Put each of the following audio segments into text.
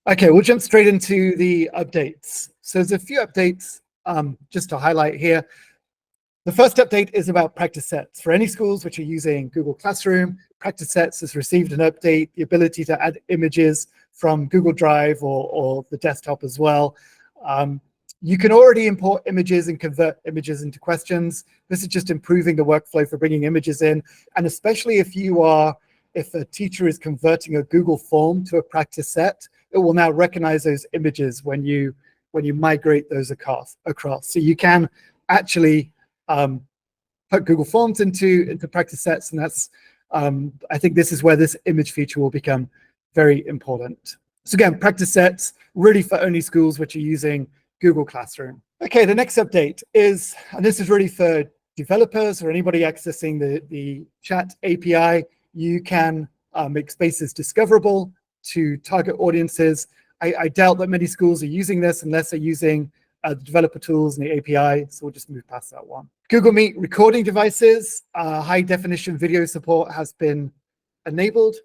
Okay, we'll jump straight into the updates. So there's a few updates just to highlight here. The first update is about practice sets. For any schools which are using Google Classroom, practice sets has received an update, the ability to add images from Google Drive or the desktop as well. You can already import images and convert images into questions. This is just improving the workflow for bringing images in. And especially if a teacher is converting a Google form to a practice set, it will now recognize those images when you migrate those across. So you can actually put Google Forms into practice sets, and that's I think this is where this image feature will become very important. So again, practice sets really for only schools which are using Google Classroom. Okay, the next update is, and this is really for developers or anybody accessing the chat API, you can make spaces discoverable to target audiences. I doubt that many schools are using this unless they're using the developer tools and the API, so we'll just move past that one. Google Meet recording devices, high definition video support has been enabled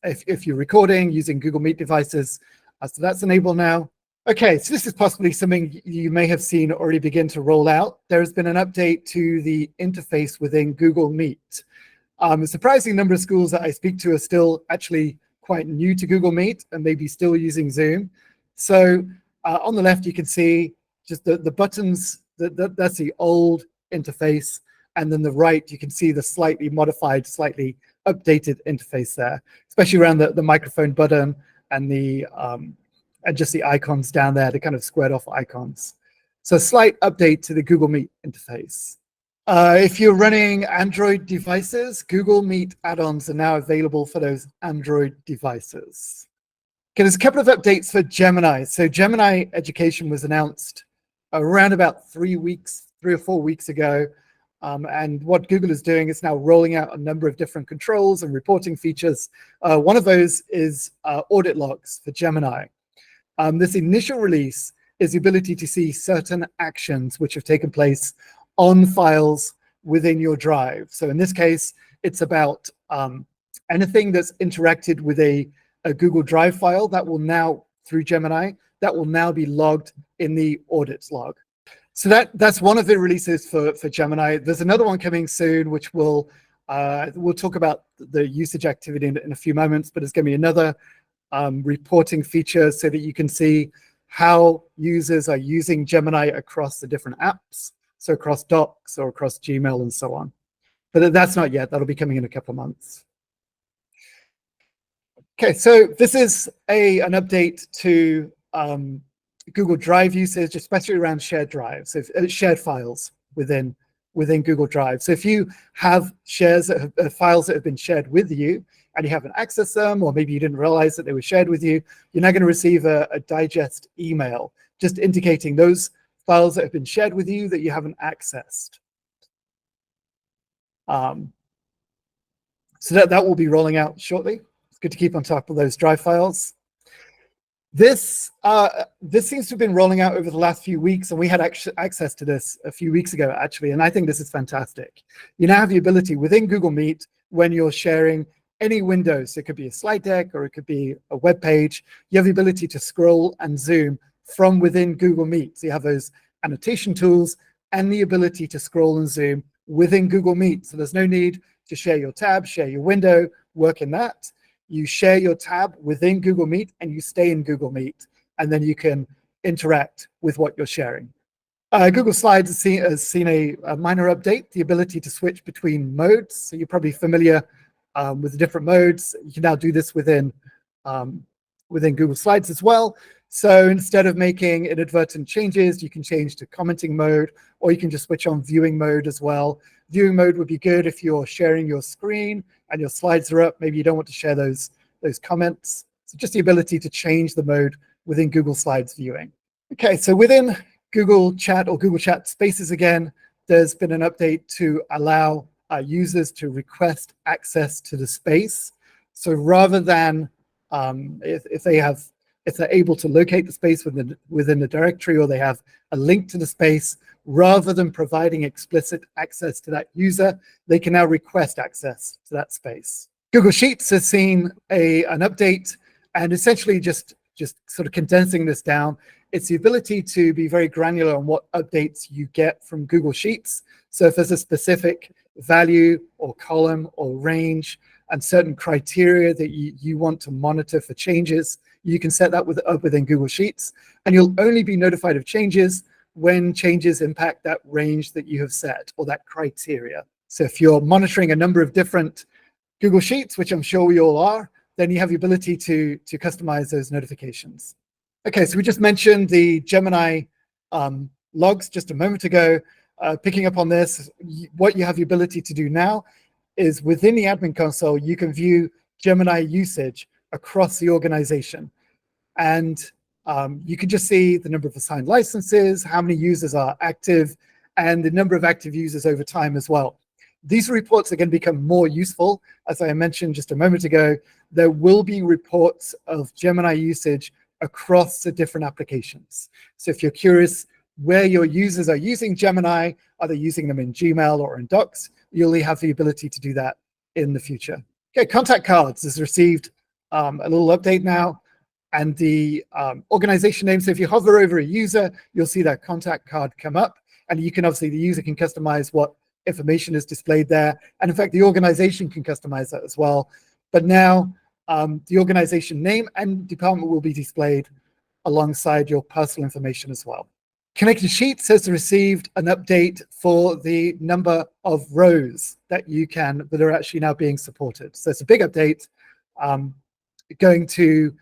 if you're recording using Google Meet devices, so that's enabled now. Okay, so this is possibly something you may have seen already begin to roll out. There has been an update to the interface within Google Meet. A surprising number of schools that I speak to are still actually quite new to Google Meet and maybe still using Zoom. So on the left, you can see just the buttons, that's the old interface. And then the right, you can see the slightly modified, slightly updated interface there, especially around the microphone button and and just the icons down there, the kind of squared off icons. So a slight update to the Google Meet interface. If you're running Android devices, Google Meet add-ons are now available for those Android devices. Okay, there's a couple of updates for Gemini. So Gemini Education was announced around about 3 or 4 weeks ago. And what Google is doing is now rolling out a number of different controls and reporting features. One of those is audit logs for Gemini. This initial release is the ability to see certain actions which have taken place on files within your drive. So in this case, it's about anything that's interacted with a Google Drive file that will now, through Gemini, that will now be logged in the audits log. So that's one of the releases for Gemini. There's another one coming soon, which we'll talk about the usage activity in a few moments, but it's going to be another reporting feature so that you can see how users are using Gemini across the different apps, so across Docs or across Gmail and so on. But that's not yet. That'll be coming in a couple of months. Okay, so this is an update to Google Drive usage, especially around shared drives, so shared files within Google Drive. So if you have files that have been shared with you and you haven't accessed them, or maybe you didn't realize that they were shared with you, you're now going to receive a digest email just indicating those files that have been shared with you that you haven't accessed. So that will be rolling out shortly. It's good to keep on top of those Drive files. This seems to have been rolling out over the last few weeks, and we had access to this a few weeks ago, actually, and I think this is fantastic. You now have the ability within Google Meet, when you're sharing any windows, it could be a slide deck or it could be a web page, you have the ability to scroll and zoom from within Google Meet. So you have those annotation tools and the ability to scroll and zoom within Google Meet. So there's no need to share your tab, share your window, work in that. You share your tab within Google Meet and you stay in Google Meet, and then you can interact with what you're sharing. Google Slides has seen a minor update, the ability to switch between modes. So you're probably familiar with the different modes. You can now do this within Google Slides as well. So instead of making inadvertent changes, you can change to commenting mode, or you can just switch on viewing mode as well. Viewing mode would be good if you're sharing your screen and your slides are up. Maybe you don't want to share those comments. So just the ability to change the mode within Google Slides viewing. Okay, so within Google Chat or Google Chat Spaces again, there's been an update to allow users to request access to the space. So rather than if they're able to locate the space within the directory, or they have a link to the space, rather than providing explicit access to that user, they can now request access to that space. Google Sheets has seen an update and essentially just just sort of condensing this down. It's the ability to be very granular on what updates you get from Google Sheets. So if there's a specific value or column or range and certain criteria that you want to monitor for changes, you can set that up within Google Sheets, and you'll only be notified of changes when changes impact that range that you have set or that criteria. So if you're monitoring a number of different Google Sheets, which I'm sure we all are, then you have the ability to customize those notifications. Okay, so we just mentioned the Gemini logs just a moment ago. Picking up on this, what you have the ability to do now is within the admin console, you can view Gemini usage across the organization. And you can just see the number of assigned licenses, how many users are active, and the number of active users over time as well. These reports are going to become more useful. As I mentioned just a moment ago, there will be reports of Gemini usage across the different applications. So if you're curious where your users are using Gemini, are they using them in Gmail or in Docs, you'll have the ability to do that in the future. Okay, contact cards has received a little update now, and the organization name. So if you hover over a user, you'll see that contact card come up, and you can obviously, the user can customize what information is displayed there. And in fact, the organization can customize that as well. But now the organization name and department will be displayed alongside your personal information as well. Connected Sheets has received an update for the number of rows that are actually now being supported. So it's a big update going to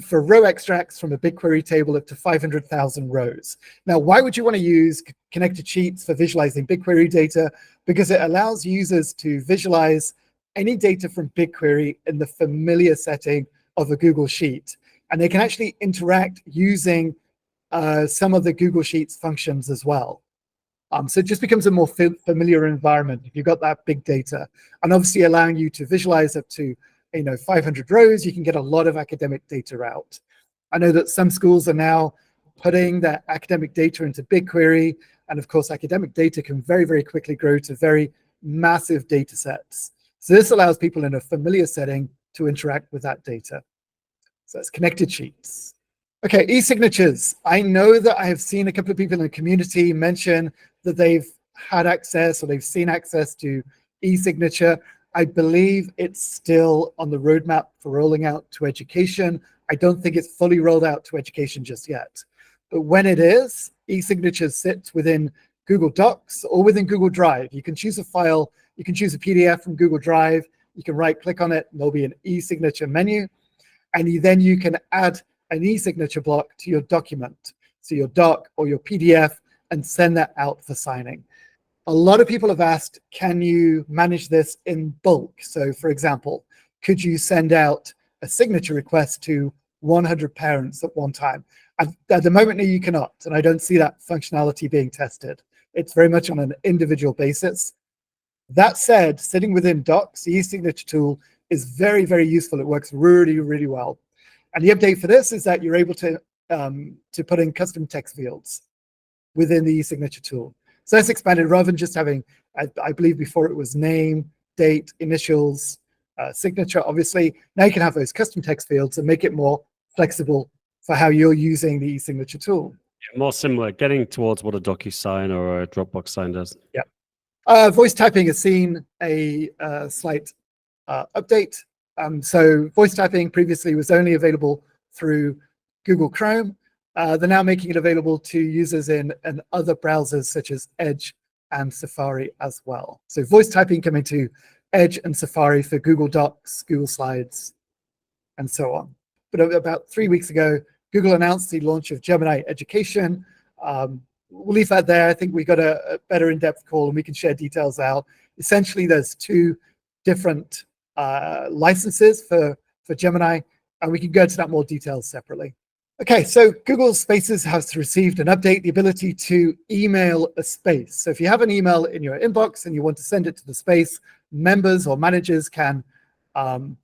for row extracts from a BigQuery table up to 500,000 rows. Now, why would you want to use Connected Sheets for visualizing BigQuery data? Because it allows users to visualize any data from BigQuery in the familiar setting of a Google Sheet. And they can actually interact using some of the Google Sheets functions as well. So it just becomes a more familiar environment if you've got that big data. And obviously allowing you to visualize up to 500 rows, you can get a lot of academic data out. I know that some schools are now putting their academic data into BigQuery, and of course, academic data can very, very quickly grow to very massive data sets. So this allows people in a familiar setting to interact with that data. So it's Connected Sheets. Okay, e-signatures. I know that I have seen a couple of people in the community mention that they've had access or they've seen access to e-signature. I believe it's still on the roadmap for rolling out to education. I don't think it's fully rolled out to education just yet. But when it is, e-signatures sits within Google Docs or within Google Drive. You can choose a file, you can choose a PDF from Google Drive, you can right-click on it, and there'll be an e-signature menu, and then you can add an e-signature block to your document, so your doc or your PDF, and send that out for signing. A lot of people have asked, can you manage this in bulk? So for example, could you send out a signature request to 100 parents at one time? At the moment, no, you cannot, and I don't see that functionality being tested. It's very much on an individual basis. That said, sitting within Docs, the e-signature tool is very, very useful. It works really, really well. And the update for this is that you're able to put in custom text fields within the e-signature tool. So that's expanded rather than just having, I believe before it was name, date, initials, signature, obviously. Now you can have those custom text fields and make it more flexible for how you're using the e-signature tool. Yeah, more similar, getting towards what a DocuSign or a Dropbox sign does. Yeah. Voice typing has seen a slight update. So voice typing previously was only available through Google Chrome. They're now making it available to users in other browsers such as Edge and Safari as well. So voice typing coming to Edge and Safari for Google Docs, Google Slides, and so on. But about 3 weeks ago, Google announced the launch of Gemini Education. We'll leave that there. I think we got a better in-depth call and we can share details out. Essentially, there's 2 different licenses for Gemini, and we can go into that more details separately. Okay, so Google Spaces has received an update, the ability to email a space. So if you have an email in your inbox and you want to send it to the space, members or managers can forward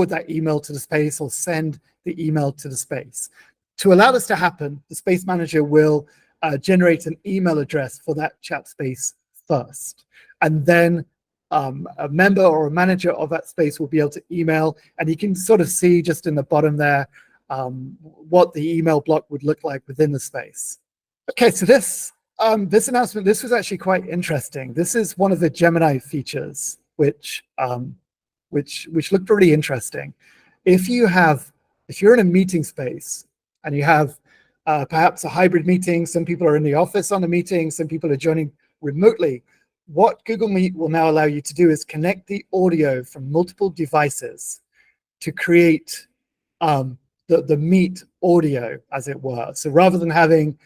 that email to the space or send the email to the space. To allow this to happen, the space manager will generate an email address for that chat space first. And then a member or a manager of that space will be able to email, and you can sort of see just in the bottom there what the email block would look like within the space. Okay, so this announcement, this was actually quite interesting. This is one of the Gemini features, which looked really interesting. If you're in a meeting space and you have perhaps a hybrid meeting, some people are in the office on a meeting, some people are joining remotely, what Google Meet will now allow you to do is connect the audio from multiple devices to create the Meet audio, as it were. So rather than having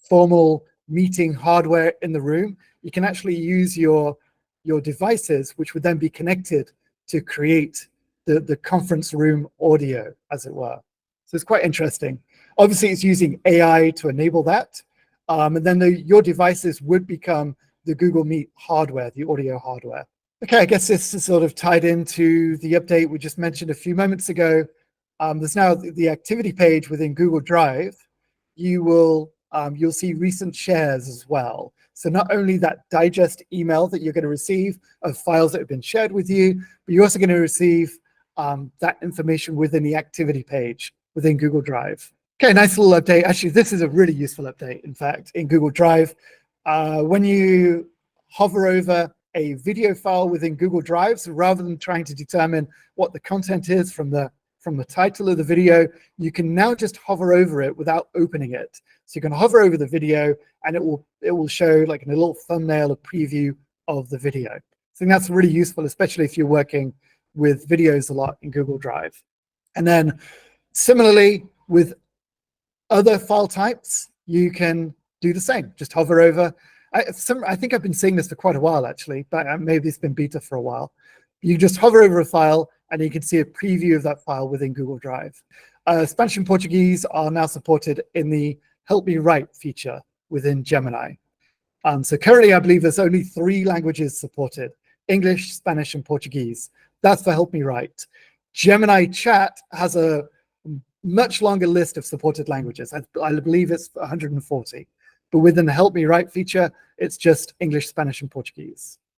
formal meeting hardware in the room, you can actually use your devices, which would then be connected to create the conference room audio, as it were. So it's quite interesting. Obviously, it's using AI to enable that. And then your devices would become the Google Meet hardware, the audio hardware. Okay, I guess this is sort of tied into the update we just mentioned a few moments ago. There's now the activity page within Google Drive. You'll see recent shares as well. So not only that digest email that you're going to receive of files that have been shared with you, but you're also going to receive that information within the activity page within Google Drive. Okay, nice little update. Actually, this is a really useful update, in fact, in Google Drive. When you hover over a video file within Google Drive, so rather than trying to determine what the content is from the title of the video, you can now just hover over it without opening it. So you can hover over the video and it will show like a little thumbnail, a preview of the video. I think that's really useful, especially if you're working with videos a lot in Google Drive. And then similarly with other file types, you can do the same. Just hover over. I think I've been seeing this for quite a while, actually, but maybe it's been beta for a while. You just hover over a file and you can see a preview of that file within Google Drive. Spanish and Portuguese are now supported in the Help Me Write feature within Gemini. So currently, I believe there's only 3 languages supported: English, Spanish, and Portuguese. That's for Help Me Write. Gemini Chat has a much longer list of supported languages. I believe it's 140. But within the Help Me Write feature, it's just English, Spanish, and Portuguese.